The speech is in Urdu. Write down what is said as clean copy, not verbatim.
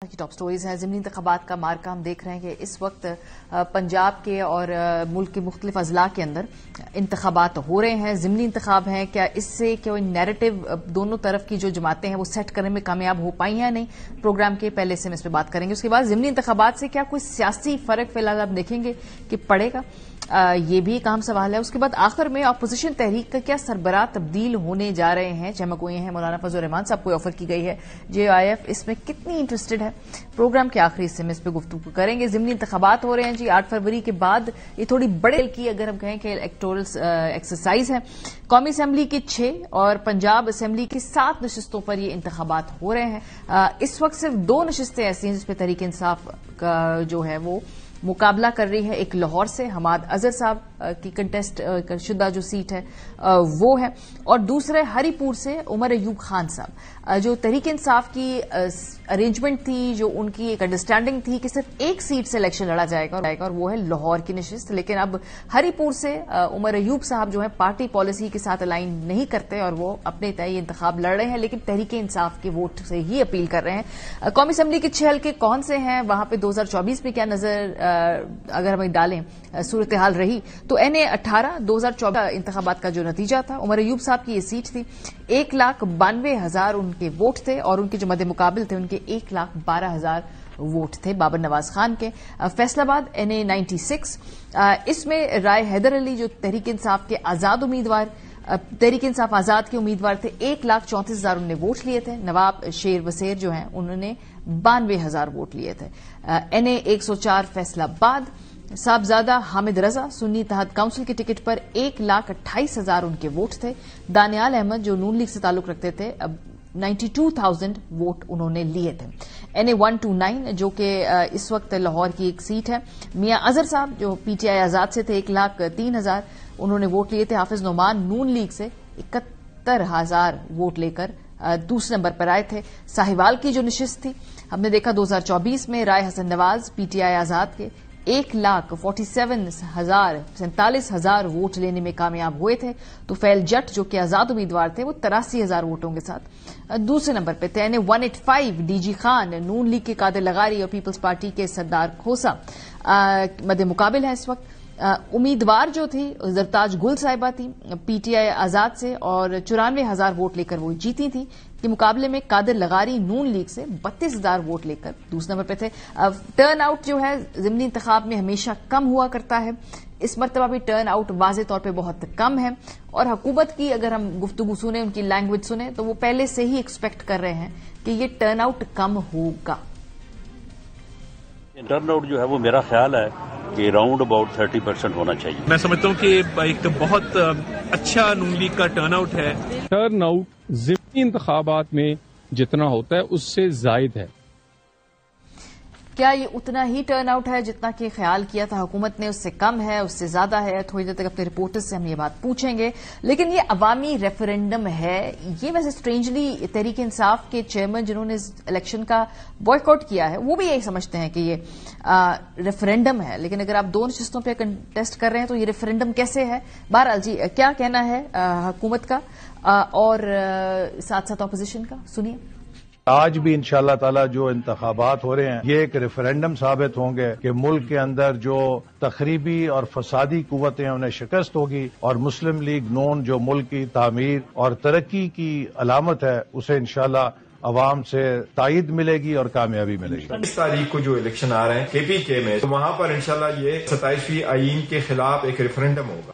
کی ٹاپ سٹوریز ہیں۔ ضمنی انتخابات کا مارکا ہم دیکھ رہے ہیں کہ اس وقت پنجاب کے اور ملک کے مختلف اضلاع کے اندر انتخابات ہو رہے ہیں، ضمنی انتخاب ہیں۔ کیا اس سے کوئی نیریٹو دونوں طرف کی جو جماعتیں ہیں وہ سیٹ کرنے میں کامیاب ہو پائی ہیں؟ نہیں، پروگرام کے پہلے سے ہم اس پہ بات کریں گے۔ اس کے بعد ضمنی انتخابات سے کیا کوئی سیاسی فرق فی الحال آپ دیکھیں گے کہ پڑے گا؟ یہ بھی ایک اہم سوال ہے۔ اس کے بعد آخر میں اپوزیشن تحریک کا کیا سربراہ تبدیل ہونے جا رہے ہیں؟ چمک ہوئے ہیں مولانا فضل الرحمان صاحب کو آفر کی گئی ہے، JIF اس میں کتنی انٹرسٹڈ ہے؟ پروگرام کے آخری حصے میں اس پہ گفتگو کریں گے۔ ضمنی انتخابات ہو رہے ہیں جی 8 فروری کے بعد، یہ تھوڑی بڑے کی اگر ہم کہیں کہ الیکٹورل ایکسرسائز ہے۔ قومی اسمبلی کی 6 اور پنجاب اسمبلی کی 7 نشستوں پر یہ انتخابات ہو رہے ہیں۔ اس وقت صرف 2 نشستیں ایسی ہیں جس پہ تحریک انصاف کا جو ہے وہ مقابلہ کر رہی ہے۔ ایک لاہور سے حماد اظہر صاحب کی کنٹیسٹ شدہ جو سیٹ ہے وہ ہے، اور دوسرے ہری پور سے عمر ایوب خان صاحب۔ جو تحریک انصاف کی ارینجمنٹ تھی، جو ان کی ایک انڈرسٹینڈنگ تھی کہ صرف ایک سیٹ سے الیکشن لڑا جائے گا اور وہ ہے لاہور کی نشست، لیکن اب ہری پور سے عمر ایوب صاحب جو ہے پارٹی پالیسی کے ساتھ الائن نہیں کرتے اور وہ اپنے تئیں انتخاب لڑ رہے ہیں، لیکن تحریک انصاف کے ووٹ سے ہی اپیل کر رہے ہیں۔ قومی اسمبلی کے 6 حلقے کون سے ہیں؟ وہاں پہ 2024 میں کیا نظر اگر ہمیں ڈالیں صورتحال رہی تو NA 18 2024 انتخابات کا جو نتیجہ تھا، عمر ایوب صاحب کی یہ سیٹ تھی، 1,92,000 ان کے ووٹ تھے اور ان کے جو مد مقابل تھے ان کے 1,12,000 ووٹ تھے بابر نواز خان کے۔ فیصل آباد NA 96 اس میں رائے حیدر علی جو تحریک انصاف کے آزاد امیدوار، تحریک انصاف آزاد کے امیدوار تھے، 1,34,000 انہوں نے ووٹ لیے تھے۔ نواب شیر وسیر جو ہیں انہوں نے 92,000 ووٹ لیے تھے۔ NA 104 فیصل آباد صاحبزادہ حامد رضا سنی اتحاد کونسل کی ٹکٹ پر 1,28,000 ان کے ووٹ تھے۔ دانیال احمد جو نون لیگ سے تعلق رکھتے تھے 92,000 ووٹ انہوں نے لیے تھے۔ NA 129 جو کہ اس وقت لاہور کی ایک سیٹ ہے، میاں اظہر صاحب جو PTI آزاد سے تھے 1,03,000 انہوں نے ووٹ لیے تھے۔ حافظ نعمان نون لیگ سے 71,000 ووٹ لے کر دوسرے نمبر پر آئے تھے۔ ساہیوال کی جو نشست تھی ہم نے دیکھا 2024 میں رائے حسن نواز PTI آزاد کے 1,47,000 ووٹ لینے میں کامیاب ہوئے تھے۔ تو فیل جٹ جو کہ آزاد امیدوار تھے وہ 83,000 ووٹوں کے ساتھ دوسرے نمبر پہ تھے۔ NA 185 DG خان نون لیگ کے قادر لغاری اور پیپلز پارٹی کے سردار کھوسا مد مقابل ہے اس وقت۔ امیدوار جو تھی زرتاج گل صاحبہ تھی PTI آزاد سے اور 94,000 ووٹ لے کر وہ جیتی تھی، کے مقابلے میں قادر لغاری نون لیگ سے 32,000 ووٹ لے کر دوسرے نمبر پہ تھے۔ ٹرن آؤٹ جو ہے ضمنی انتخاب میں ہمیشہ کم ہوا کرتا ہے، اس مرتبہ بھی ٹرن آؤٹ واضح طور پہ بہت کم ہے، اور حکومت کی اگر ہم گفتگو سنیں، ان کی لینگویج سنیں تو وہ پہلے سے ہی ایکسپیکٹ کر رہے ہیں کہ یہ ٹرن آؤٹ کم ہوگا۔ ٹرن آؤٹ جو ہے وہ میرا خیال ہے کہ راؤنڈ اباؤٹ 30% ہونا چاہیے۔ میں سمجھتا ہوں کہ ایک بہت اچھا نون لیگ کا ٹرن آؤٹ ہے۔ ٹرن آؤٹ ضمنی انتخابات میں جتنا ہوتا ہے اس سے زائد ہے۔ کیا یہ اتنا ہی ٹرن آؤٹ ہے جتنا کہ خیال کیا تھا حکومت نے؟ اس سے کم ہے، اس سے زیادہ ہے؟ تھوڑی دیر تک اپنے رپورٹر سے ہم یہ بات پوچھیں گے۔ لیکن یہ عوامی ریفرینڈم ہے، یہ ویسے اسٹرینجلی تحریک انصاف کے چیئرمین جنہوں نے الیکشن کا بوائکاٹ کیا ہے وہ بھی یہی سمجھتے ہیں کہ یہ ریفرینڈم ہے، لیکن اگر آپ 2 نشستوں پہ کنٹیسٹ کر رہے ہیں تو یہ ریفرینڈم کیسے ہے؟ بہرحال جی کیا کہنا ہے حکومت کا اور ساتھ ساتھ اپوزیشن کا، سنیے۔ آج بھی انشاءاللہ تعالی جو انتخابات ہو رہے ہیں یہ ایک ریفرینڈم ثابت ہوں گے کہ ملک کے اندر جو تخریبی اور فسادی قوتیں انہیں شکست ہوگی، اور مسلم لیگ نون جو ملک کی تعمیر اور ترقی کی علامت ہے اسے انشاءاللہ عوام سے تائید ملے گی اور کامیابی ملے گی۔ 20 تاریخ کو جو الیکشن آ رہے ہیں KPK میں، تو وہاں پر انشاءاللہ یہ 27ویں آئین کے خلاف ایک ریفرینڈم ہوگا۔